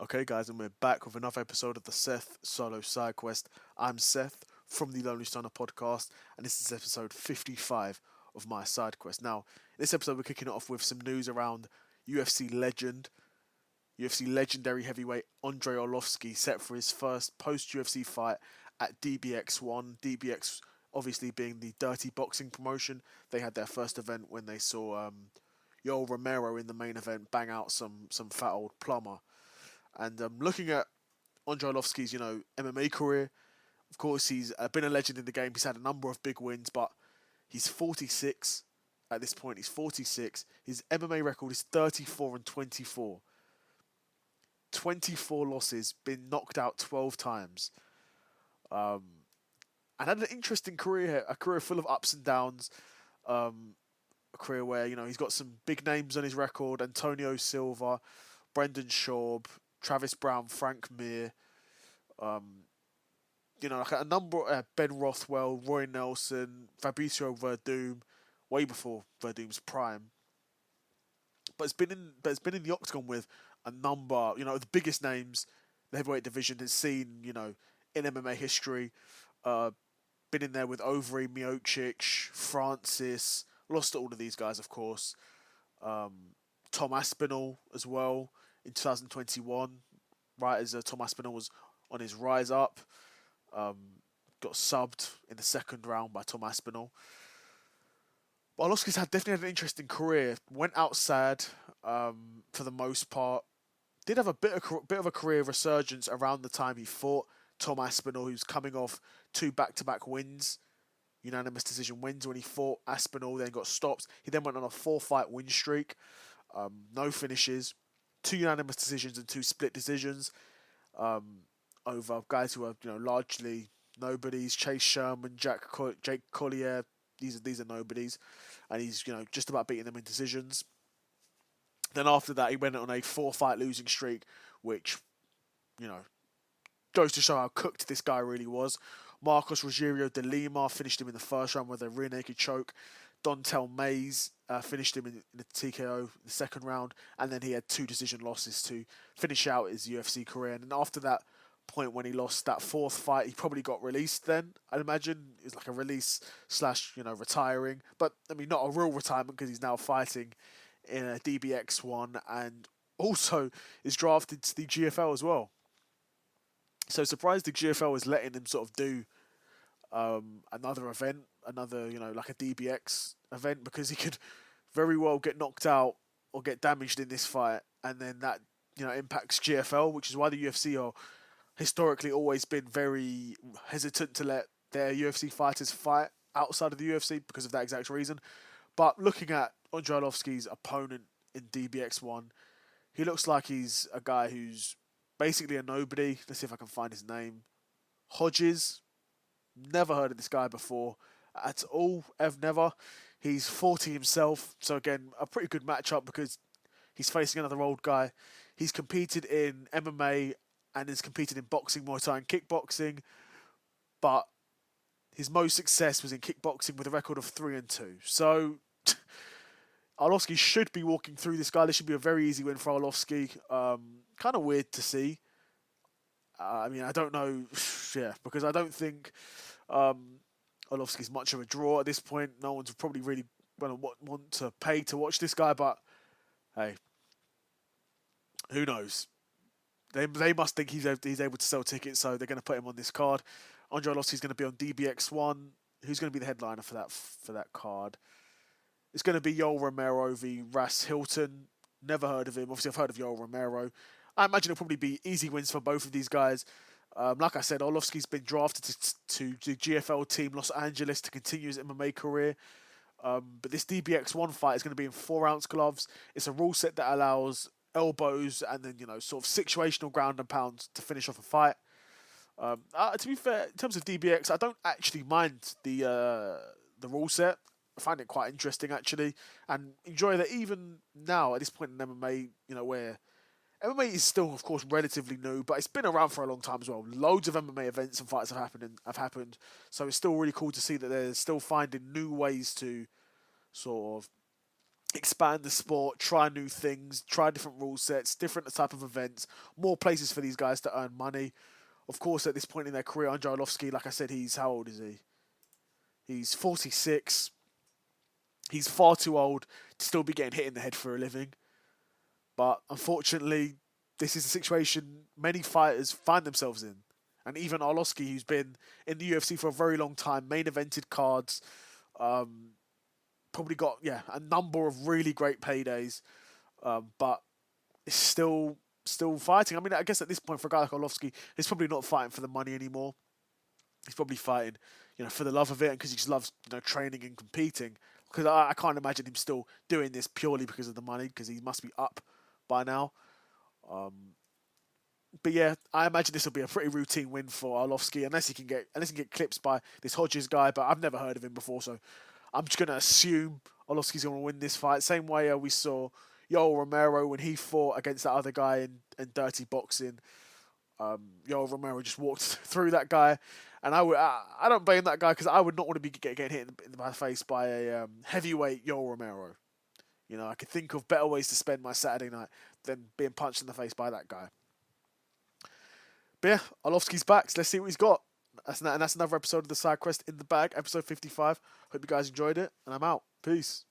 Okay, guys, and we're back with another episode of the Seth Solo Sidequest. I'm Seth from the Lonely Stoner podcast, and this is episode 55 of my side quest. Now, in this episode, we're kicking it off with some news around UFC legend, UFC legendary heavyweight Andrei Arlovski set for his first post UFC fight at DBX1. DBX obviously being the dirty boxing promotion. They had their first event when they saw Yoel Romero in the main event bang out some fat old plumber. And looking at Andrei Arlovski's, MMA career, of course, he's been a legend in the game. He's had a number of big wins, but he's 46 at this point. He's 46. His MMA record is 34 and 24. 24 losses, been knocked out 12 times. And had an interesting career here, a career full of ups and downs. A career where, he's got some big names on his record. Antonio Silva, Brendan Schaub, Travis Brown, Frank Mir, like a number, Ben Rothwell, Roy Nelson, Fabricio Verdum, way before Verdum's prime. But it's been in the octagon with a number, the biggest names the heavyweight division has seen, in MMA history. Been in there with Overeem, Miocic, Francis, lost to all of these guys, of course. Tom Aspinall as well in 2021, right as Tom Aspinall was on his rise up. Got subbed in the second round by Tom Aspinall. But Arlovski's definitely had an interesting career. Went outside for the most part. Did have a bit of a career resurgence around the time he fought Tom Aspinall, who's coming off 2 back-to-back wins, unanimous decision wins when he fought Aspinall, then got stopped. He then went on a 4-fight win streak, no finishes, 2 unanimous decisions and 2 split decisions over guys who are largely nobodies. Chase Sherman, Jake Collier, these are nobodies, and he's just about beating them in decisions. Then after that, he went on a 4-fight losing streak, which goes to show how cooked this guy really was. Marcos Rogerio de Lima finished him in the first round with a rear naked choke. Dontel Mays finished him in the TKO in the second round, and then he had 2 decision losses to finish out his UFC career. And after that point, when he lost that 4th fight, he probably got released then, I'd imagine. It's like a release / retiring. But, not a real retirement, because he's now fighting in a DBX1 and also is drafted to the GFL as well. So surprised the GFL is letting him sort of do another event, like a DBX event, because he could very well get knocked out or get damaged in this fight, and then that impacts GFL, which is why the UFC are historically always been very hesitant to let their UFC fighters fight outside of the UFC because of that exact reason. But looking at Andrei Arlovski's opponent in DBX1, he looks like he's a guy who's basically a nobody. Let's see if I can find his name. Hodges. Never heard of this guy before at all. Never. He's 40 himself. So again, a pretty good matchup because he's facing another old guy. He's competed in MMA and has competed in boxing, Muay Thai and kickboxing. But his most success was in kickboxing with a record of 3-2. So Arlovski should be walking through this guy. This should be a very easy win for Arlovski. Kind of weird to see. I don't know. Yeah, because I don't think Arlovski's much of a draw at this point. No one's probably really going to want to pay to watch this guy, but hey, who knows? They must think he's able to sell tickets, so they're going to put him on this card. Andrei Arlovski's going to be on DBX1. Who's going to be the headliner for that card? It's going to be Yoel Romero v. Ras Hilton. Never heard of him. Obviously, I've heard of Yoel Romero. I imagine it'll probably be easy wins for both of these guys. Like I said, Arlovski's been drafted to the GFL team Los Angeles to continue his MMA career. But this DBX1 fight is going to be in 4-ounce gloves. It's a rule set that allows elbows and then, sort of situational ground and pounds to finish off a fight. To be fair, in terms of DBX, I don't actually mind the rule set. I find it quite interesting, actually, and enjoy that even now, at this point in MMA, where MMA is still, of course, relatively new, but it's been around for a long time as well. Loads of MMA events and fights have happened, so it's still really cool to see that they're still finding new ways to sort of expand the sport, try new things, try different rule sets, different type of events, more places for these guys to earn money. Of course, at this point in their career, Andrei Arlovski, like I said, how old is he? He's 46. He's far too old to still be getting hit in the head for a living. But unfortunately, this is the situation many fighters find themselves in. And even Arlovski, who's been in the UFC for a very long time, main evented cards, probably got a number of really great paydays, but is still fighting. I mean, I guess at this point for a guy like Arlovski, he's probably not fighting for the money anymore. He's probably fighting, for the love of it and because he just loves, training and competing. Because I can't imagine him still doing this purely because of the money, because he must be up by now. But yeah, I imagine this will be a pretty routine win for Arlovski, unless he can get clipped by this Hodges guy. But I've never heard of him before, so I'm just gonna assume Arlovski's gonna win this fight. Same way we saw Yoel Romero when he fought against that other guy in dirty boxing. Yoel Romero just walked through that guy, and I don't blame that guy, because I would not want to be getting hit in the face by a heavyweight Yoel Romero. I could think of better ways to spend my Saturday night than being punched in the face by that guy. But yeah, Arlovski's back, so let's see what he's got. And that's another episode of the Sidequest in the bag, episode 55. Hope you guys enjoyed it, and I'm out. Peace.